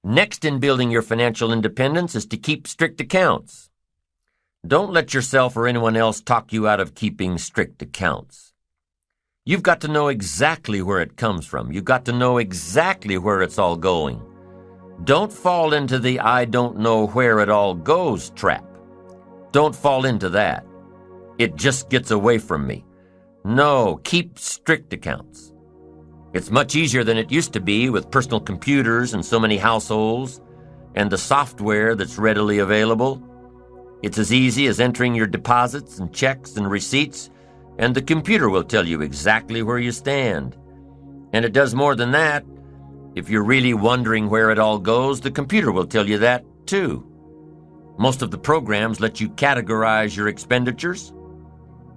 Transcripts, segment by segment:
Next in building your financial independence is to keep strict accounts. Don't let yourself or anyone else talk you out of keeping strict accounts. You've got to know exactly where it comes from. You've got to know exactly where it's all going. Don't fall into the I don't know where it all goes trap. Don't fall into that. It just gets away from me. No, keep strict accounts. It's much easier than it used to be with personal computers and so many households and the software that's readily available. It's as easy as entering your deposits and checks and receipts, and the computer will tell you exactly where you stand. And it does more than that. If you're really wondering where it all goes, the computer will tell you that too. Most of the programs let you categorize your expenditures.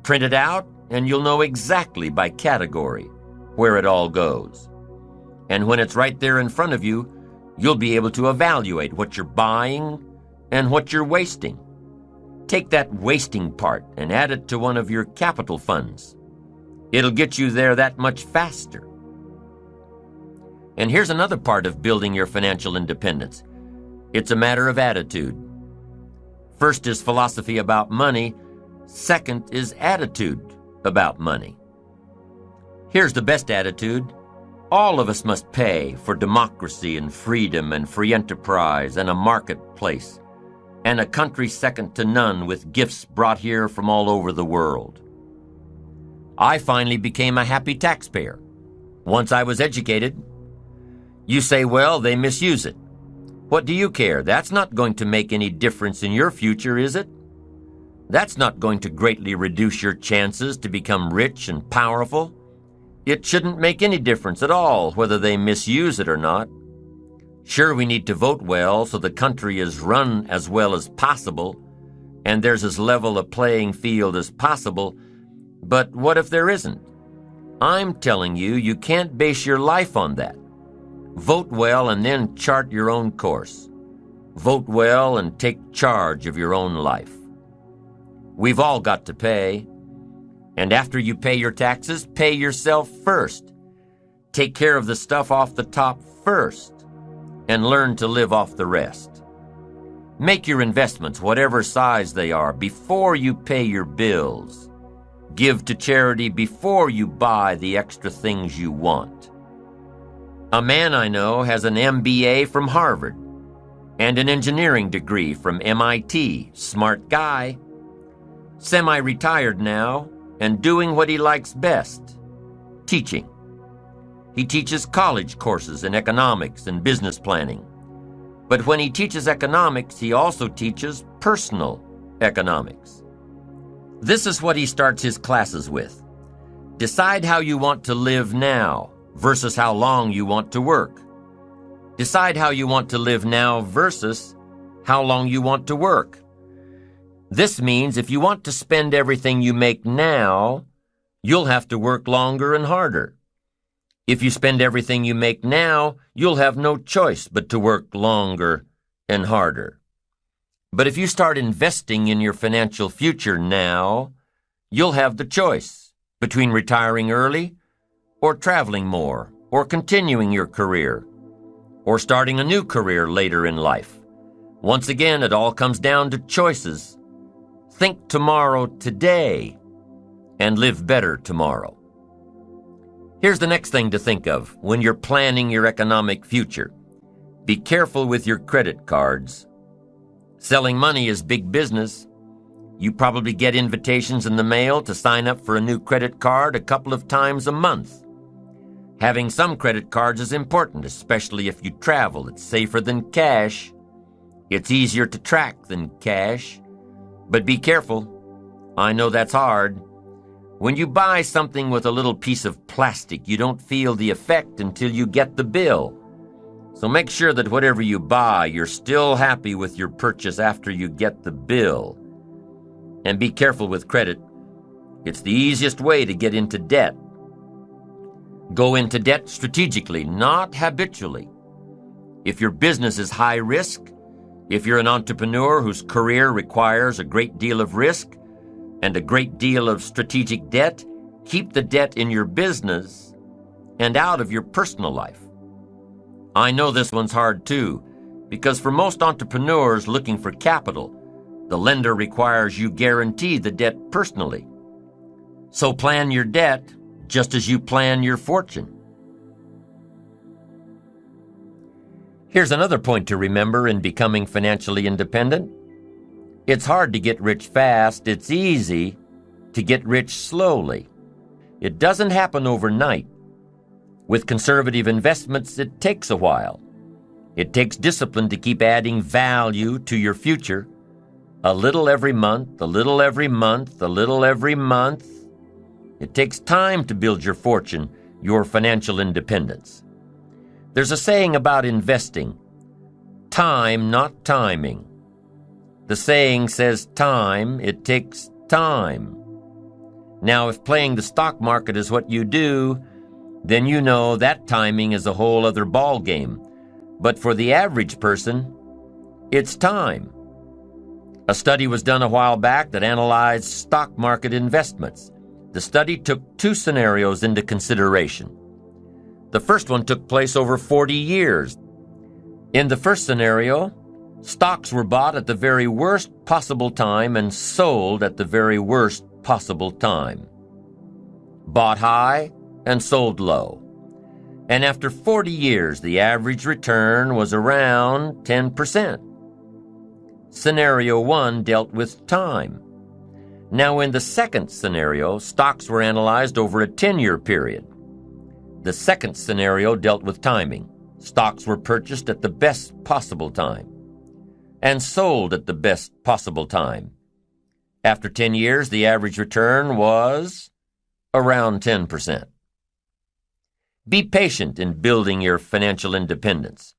Print it out, and you'll know exactly by category where it all goes. And when it's right there in front of you, you'll be able to evaluate what you're buying and what you're wasting. Take that wasting part and add it to one of your capital funds. It'll get you there that much faster. And here's another part of building your financial independence. It's a matter of attitude. First is philosophy about money. Second is attitude about money. Here's the best attitude. All of us must pay for democracy and freedom and free enterprise and a marketplace and a country second to none with gifts brought here from all over the world. I finally became a happy taxpayer once I was educated. You say, well, they misuse it. What do you care? That's not going to make any difference in your future, is it? That's not going to greatly reduce your chances to become rich and powerful. It shouldn't make any difference at all whether they misuse it or not. Sure, we need to vote well so the country is run as well as possible, and there's as level a playing field as possible, but what if there isn't? I'm telling you, you can't base your life on that. Vote well and then chart your own course. Vote well and take charge of your own life. We've all got to pay. And after you pay your taxes, pay yourself first. Take care of the stuff off the top first, and learn to live off the rest. Make your investments, whatever size they are, before you pay your bills. Give to charity before you buy the extra things you want. A man I know has an MBA from Harvard and an engineering degree from MIT. Smart guy. Semi-retired now and doing what he likes best, teaching. He teaches college courses in economics and business planning. But when he teaches economics, he also teaches personal economics. This is what he starts his classes with. Decide how you want to live now versus how long you want to work. Decide how you want to live now versus how long you want to work. This means if you want to spend everything you make now, you'll have to work longer and harder. If you spend everything you make now, you'll have no choice but to work longer and harder. But if you start investing in your financial future now, you'll have the choice between retiring early or traveling more or continuing your career or starting a new career later in life. Once again, it all comes down to choices. Think tomorrow today and live better tomorrow. Here's the next thing to think of when you're planning your economic future. Be careful with your credit cards. Selling money is big business. You probably get invitations in the mail to sign up for a new credit card a couple of times a month. Having some credit cards is important, especially if you travel. It's safer than cash. It's easier to track than cash. But be careful. I know that's hard. When you buy something with a little piece of plastic, you don't feel the effect until you get the bill. So make sure that whatever you buy, you're still happy with your purchase after you get the bill. And be careful with credit. It's the easiest way to get into debt. Go into debt strategically, not habitually. If your business is high risk, if you're an entrepreneur whose career requires a great deal of risk and a great deal of strategic debt, keep the debt in your business and out of your personal life. I know this one's hard too. because for most entrepreneurs looking for capital, the lender requires you guarantee the debt personally. So plan your debt just as you plan your fortune. Here's another point to remember in becoming financially independent. It's hard to get rich fast. It's easy to get rich slowly. It doesn't happen overnight. With conservative investments, it takes a while. It takes discipline to keep adding value to your future. A little every month, a little every month, a little every month. It takes time to build your fortune, your financial independence. There's a saying about investing, time, not timing. The saying says time, it takes time. Now, if playing the stock market is what you do, then you know that timing is a whole other ball game. But for the average person, it's time. A study was done a while back that analyzed stock market investments. The study took two scenarios into consideration. The first one took place over 40 years. In the first scenario, stocks were bought at the very worst possible time and sold at the very worst possible time. Bought high and sold low. And after 40 years, the average return was around 10%. Scenario 1 dealt with time. Now, in the second scenario, stocks were analyzed over a 10-year period. The second scenario dealt with timing. Stocks were purchased at the best possible time and sold at the best possible time. After 10 years, the average return was around 10%. Be patient in building your financial independence.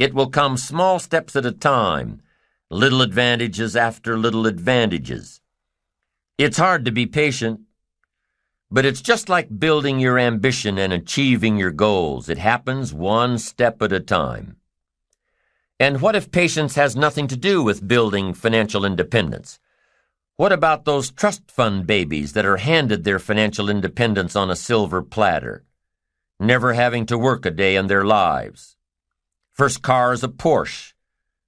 It will come small steps at a time, little advantages after little advantages. It's hard to be patient, but it's just like building your ambition and achieving your goals. It happens one step at a time. And what if patience has nothing to do with building financial independence? What about those trust fund babies that are handed their financial independence on a silver platter, never having to work a day in their lives? First car is a Porsche.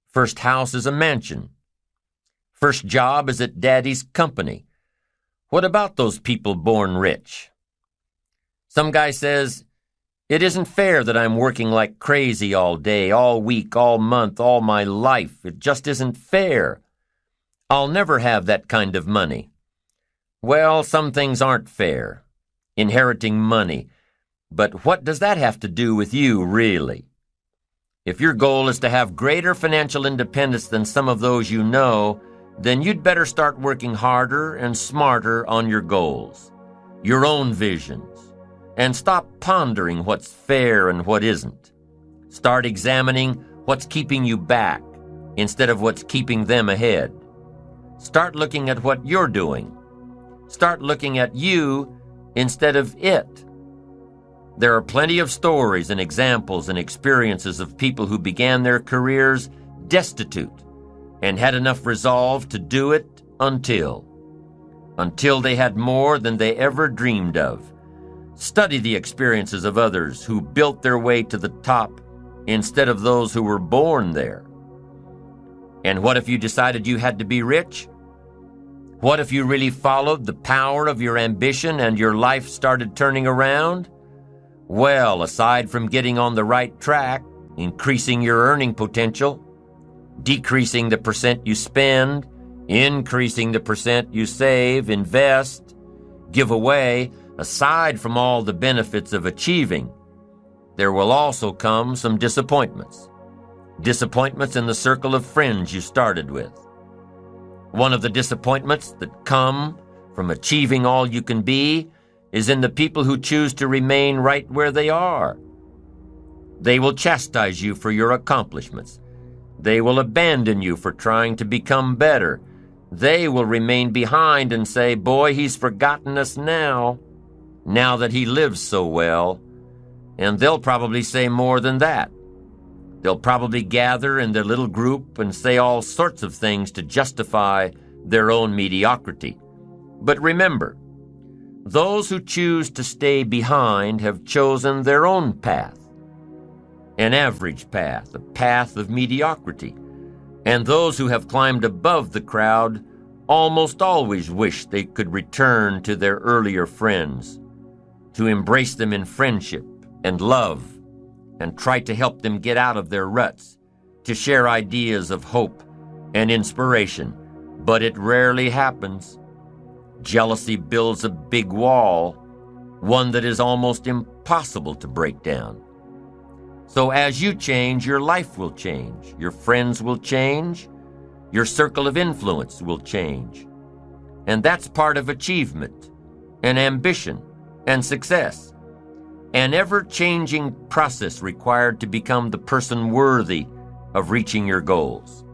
First house is a mansion. First job is at daddy's company. What about those people born rich? Some guy says, "It isn't fair that I'm working like crazy all day, all week, all month, all my life. It just isn't fair. I'll never have that kind of money." Well, some things aren't fair. Inheriting money. But what does that have to do with you, really? If your goal is to have greater financial independence than some of those you know, then you'd better start working harder and smarter on your goals, your own visions, and stop pondering what's fair and what isn't. Start examining what's keeping you back instead of what's keeping them ahead. Start looking at what you're doing. Start looking at you instead of it. There are plenty of stories and examples and experiences of people who began their careers destitute and had enough resolve to do it until they had more than they ever dreamed of. Study the experiences of others who built their way to the top instead of those who were born there. And what if you decided you had to be rich? What if you really followed the power of your ambition and your life started turning around? Well, aside from getting on the right track, increasing your earning potential, decreasing the percent you spend, increasing the percent you save, invest, give away, aside from all the benefits of achieving, there will also come some disappointments. Disappointments in the circle of friends you started with. One of the disappointments that come from achieving all you can be is in the people who choose to remain right where they are. They will chastise you for your accomplishments. They will abandon you for trying to become better. They will remain behind and say, "Boy, he's forgotten us now that he lives so well." And they'll probably say more than that. They'll probably gather in their little group and say all sorts of things to justify their own mediocrity. But remember, those who choose to stay behind have chosen their own path. an average path, a path of mediocrity. And those who have climbed above the crowd almost always wish they could return to their earlier friends, to embrace them in friendship and love, and try to help them get out of their ruts, to share ideas of hope and inspiration. But it rarely happens. Jealousy builds a big wall, one that is almost impossible to break down. So as you change, your life will change, your friends will change, your circle of influence will change. And that's part of achievement and ambition and success, an ever-changing process required to become the person worthy of reaching your goals.